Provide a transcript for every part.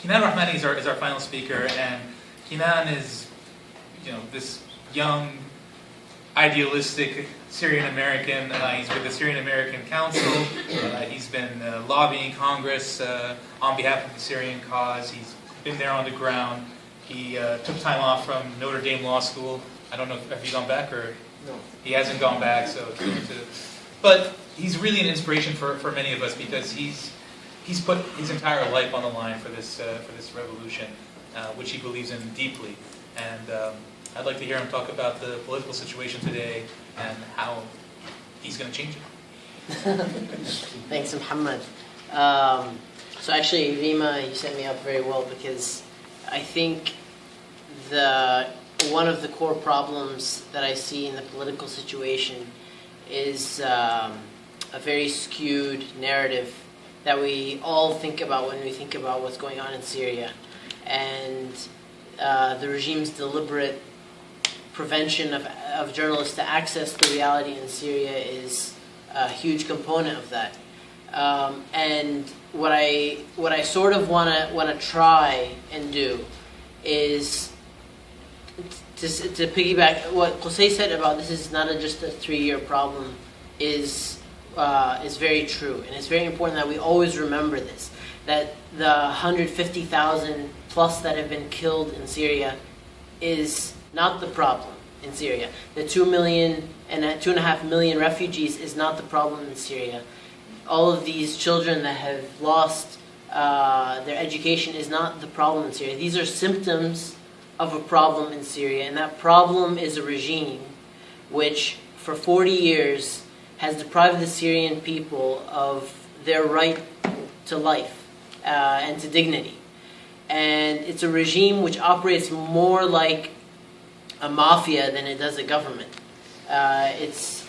Kenan Rahmani is our final speaker, and Kenan is, this young, idealistic Syrian American. He's with the Syrian American Council. He's been lobbying Congress on behalf of the Syrian cause. He's been there on the ground. He took time off from Notre Dame Law School. I don't know, have you gone back or? No. He hasn't gone back, but he's really an inspiration for many of us because he's put his entire life on the line for this revolution, which he believes in deeply. And I'd like to hear him talk about the political situation today and how he's going to change it. Thanks, Muhammad. So actually, Rima, you set me up very well because I think one of the core problems that I see in the political situation is a very skewed narrative that we all think about when we think about what's going on in Syria. And the regime's deliberate prevention of journalists to access the reality in Syria is a huge component of that. And what I sort of want to try and do is to piggyback what Qusay said about this is not just a 3-year problem is very true, and it's very important that we always remember this, that the 150,000 plus that have been killed in Syria is not the problem in Syria. The 2 million and 2.5 million refugees is not the problem in Syria. All of these children that have lost their education is not the problem in Syria. These are symptoms of a problem in Syria, and that problem is a regime which for 40 years has deprived the Syrian people of their right to life and to dignity. And it's a regime which operates more like a mafia than it does a government. It's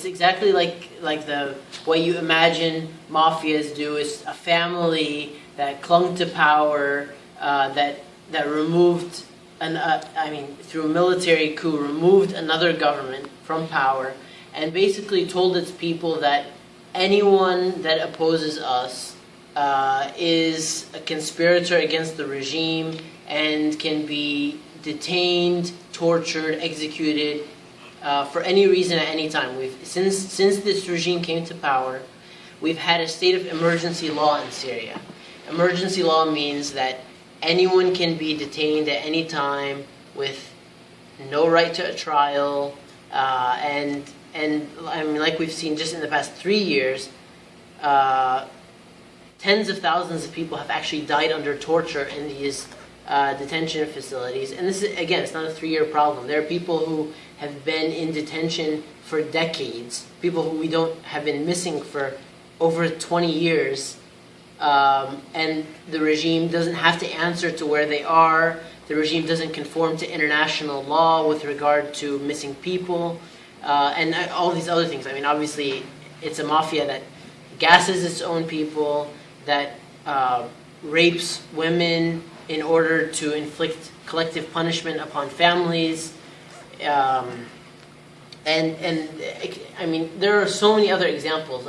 exactly like the way you imagine mafias do. Is a family that clung to power, that removed, through a military coup, removed another government from power, and basically told its people that anyone that opposes us is a conspirator against the regime and can be detained, tortured, executed for any reason at any time. Since this regime came to power, we've had a state of emergency law in Syria. Emergency law means that anyone can be detained at any time with no right to a trial, and like we've seen just in the past 3 years, tens of thousands of people have actually died under torture in these detention facilities. And this is, again, it's not a 3-year problem. There are people who have been in detention for decades, people who have been missing for over 20 years, and the regime doesn't have to answer to where they are. The regime doesn't conform to international law with regard to missing people, and all these other things. Obviously, it's a mafia that gasses its own people, that rapes women in order to inflict collective punishment upon families. There are so many other examples.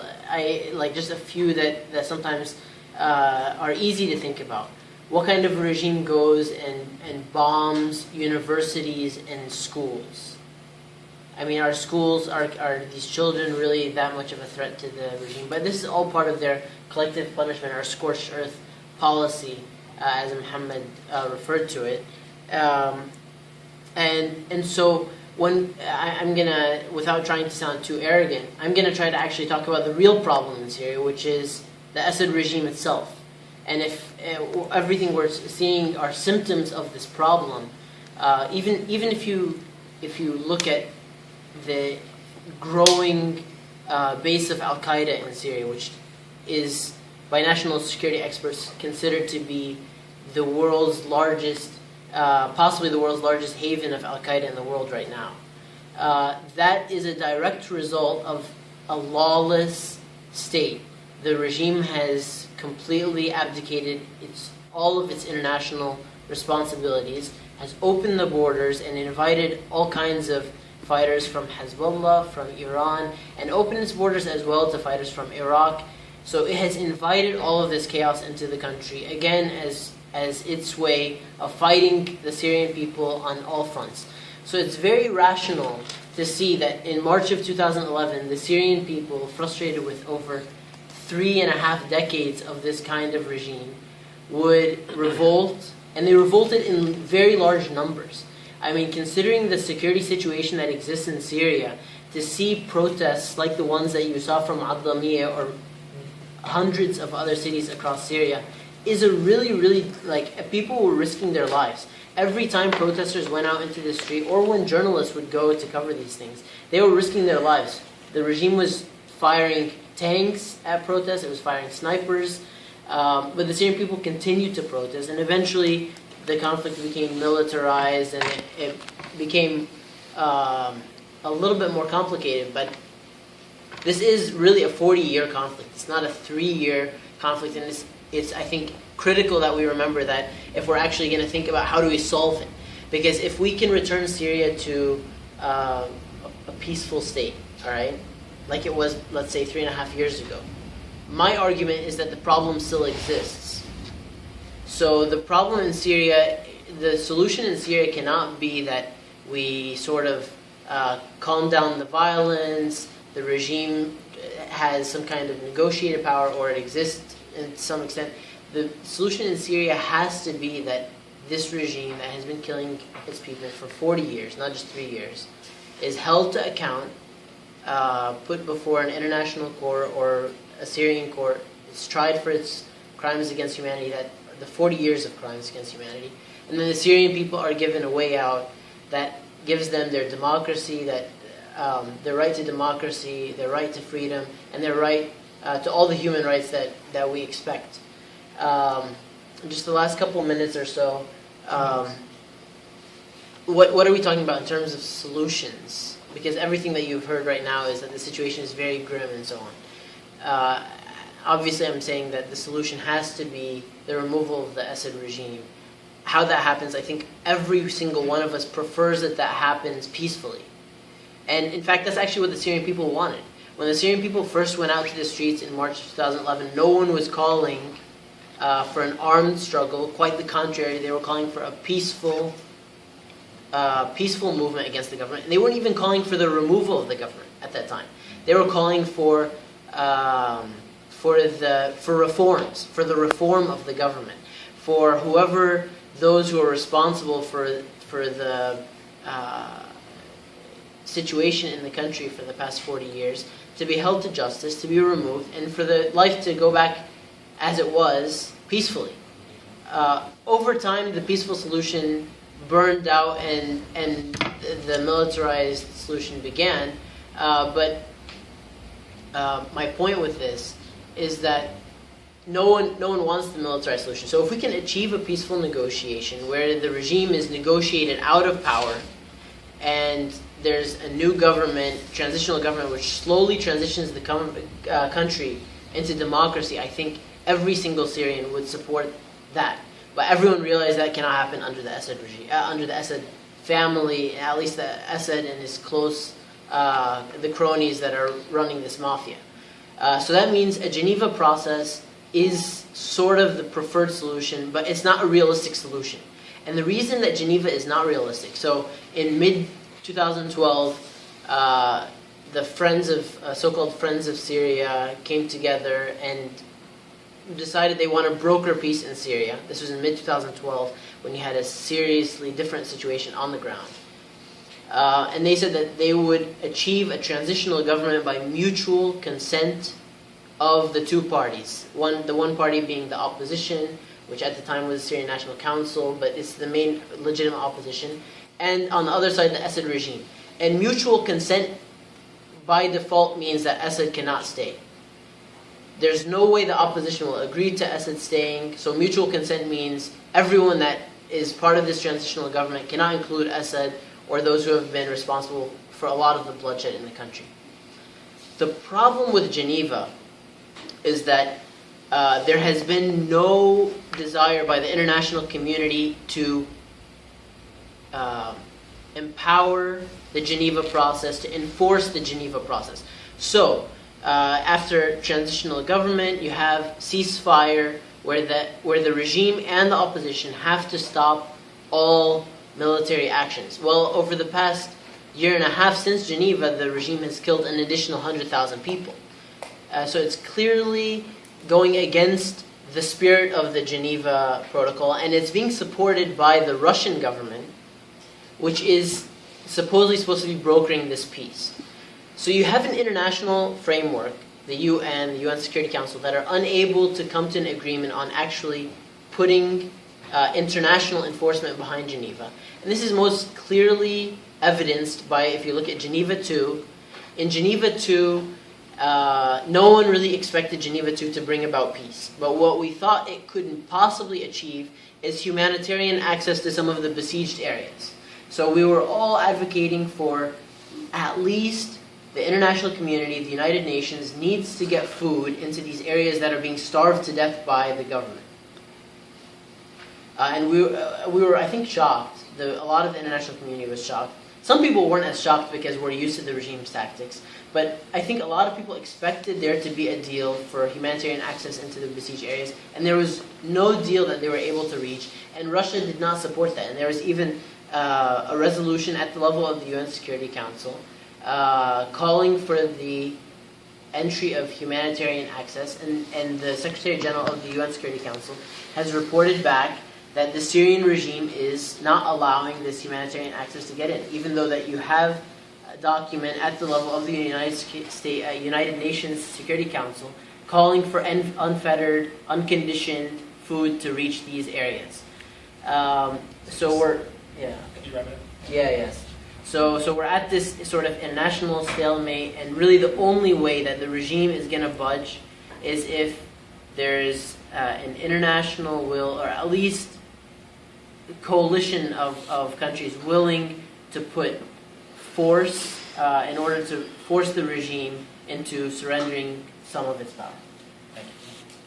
Just a few that sometimes are easy to think about. What kind of regime goes and bombs universities and schools? Are schools, are these children really that much of a threat to the regime? But this is all part of their collective punishment, or scorched earth policy, as Muhammad referred to it. And so when I'm gonna, without trying to sound too arrogant, I'm gonna try to actually talk about the real problem in Syria, which is the Assad regime itself. And if everything we're seeing are symptoms of this problem, even if you look at the growing base of Al-Qaeda in Syria, which is by national security experts considered to be the world's largest, possibly the world's largest haven of Al-Qaeda in the world right now. That is a direct result of a lawless state. The regime has completely abdicated all of its international responsibilities, has opened the borders and invited all kinds of fighters from Hezbollah, from Iran, and opened its borders as well to fighters from Iraq, So it has invited all of this chaos into the country, again, as its way of fighting the Syrian people on all fronts. So it's very rational to see that in March of 2011, the Syrian people, frustrated with over 3.5 decades of this kind of regime, would revolt, and they revolted in very large numbers. I mean, considering the security situation that exists in Syria, to see protests like the ones that you saw from Adlamiyah or hundreds of other cities across Syria is a really, people were risking their lives. Every time protesters went out into the street, or when journalists would go to cover these things, they were risking their lives. The regime was firing tanks at protests, it was firing snipers, but the Syrian people continued to protest, and eventually the conflict became militarized, and it became a little bit more complicated, but this is really a 40-year conflict. It's not a 3-year conflict, and it's, I think, critical that we remember that if we're actually going to think about how do we solve it. Because if we can return Syria to a peaceful state, all right, like it was, let's say, 3.5 years ago, my argument is that the problem still exists. So the problem in Syria, the solution in Syria cannot be that we sort of calm down the violence, the regime has some kind of negotiated power, or it exists to some extent. The solution in Syria has to be that this regime that has been killing its people for 40 years, not just 3 years, is held to account, put before an international court or a Syrian court. It's tried for its crimes against humanity, that the 40 years of crimes against humanity, and then the Syrian people are given a way out that gives them their democracy, that their right to democracy, their right to freedom, and their right to all the human rights that we expect. Just the last couple minutes or so, what are we talking about in terms of solutions? Because everything that you've heard right now is that the situation is very grim and so on. Obviously, I'm saying that the solution has to be the removal of the Assad regime. How that happens, I think every single one of us prefers that happens peacefully. And in fact, that's actually what the Syrian people wanted. When the Syrian people first went out to the streets in March 2011, no one was calling for an armed struggle. Quite the contrary, they were calling for a peaceful movement against the government. And they weren't even calling for the removal of the government at that time. They were calling for reforms, for the reform of the government, for those who are responsible for the situation in the country for the past 40 years to be held to justice, to be removed, and for the life to go back as it was, peacefully. Over time, the peaceful solution burned out and the militarized solution began. But my point with this is that no one wants the militarized solution. So if we can achieve a peaceful negotiation where the regime is negotiated out of power and there's a new government, transitional government, which slowly transitions the country into democracy, I think every single Syrian would support that. But everyone realized that cannot happen under the Assad regime, under the Assad family, at least the Assad and his close, the cronies that are running this mafia. So that means a Geneva process is sort of the preferred solution, but it's not a realistic solution. And the reason that Geneva is not realistic, so in mid-2012, the friends of, so-called Friends of Syria came together and decided they want to broker peace in Syria. This was in mid-2012 when you had a seriously different situation on the ground. And they said that they would achieve a transitional government by mutual consent of the two parties. The one party being the opposition, which at the time was the Syrian National Council, but it's the main legitimate opposition, and on the other side, the Assad regime. And mutual consent by default means that Assad cannot stay. There's no way the opposition will agree to Assad staying, so mutual consent means everyone that is part of this transitional government cannot include Assad or those who have been responsible for a lot of the bloodshed in the country. The problem with Geneva is that there has been no desire by the international community to empower the Geneva process, to enforce the Geneva process. So, after transitional government, you have ceasefire where the regime and the opposition have to stop all military actions. Well, over the past year and a half since Geneva, the regime has killed an additional 100,000 people. So it's clearly going against the spirit of the Geneva Protocol, and it's being supported by the Russian government, which is supposedly supposed to be brokering this peace. So you have an international framework, the UN, the UN Security Council, that are unable to come to an agreement on actually putting international enforcement behind Geneva. And this is most clearly evidenced by, if you look at Geneva II. In Geneva II, no one really expected Geneva II to bring about peace. But what we thought it couldn't possibly achieve is humanitarian access to some of the besieged areas. So we were all advocating for at least the international community, the United Nations, needs to get food into these areas that are being starved to death by the government. And we were, I think, shocked. A lot of the international community was shocked. Some people weren't as shocked because we're used to the regime's tactics. But I think a lot of people expected there to be a deal for humanitarian access into the besieged areas, and there was no deal that they were able to reach, and Russia did not support that. And there was even a resolution at the level of the UN Security Council calling for the entry of humanitarian access, and the Secretary General of the UN Security Council has reported back that the Syrian regime is not allowing this humanitarian access to get in, even though that you have a document at the level of the United Nations Security Council calling for unfettered, unconditioned food to reach these areas. So we're, yeah. Could you wrap it up? Yeah, yes. So we're at this sort of international stalemate, and really the only way that the regime is going to budge is if there's an international will, or at least a coalition of countries willing to put force in order to force the regime into surrendering some of its power. Thank you.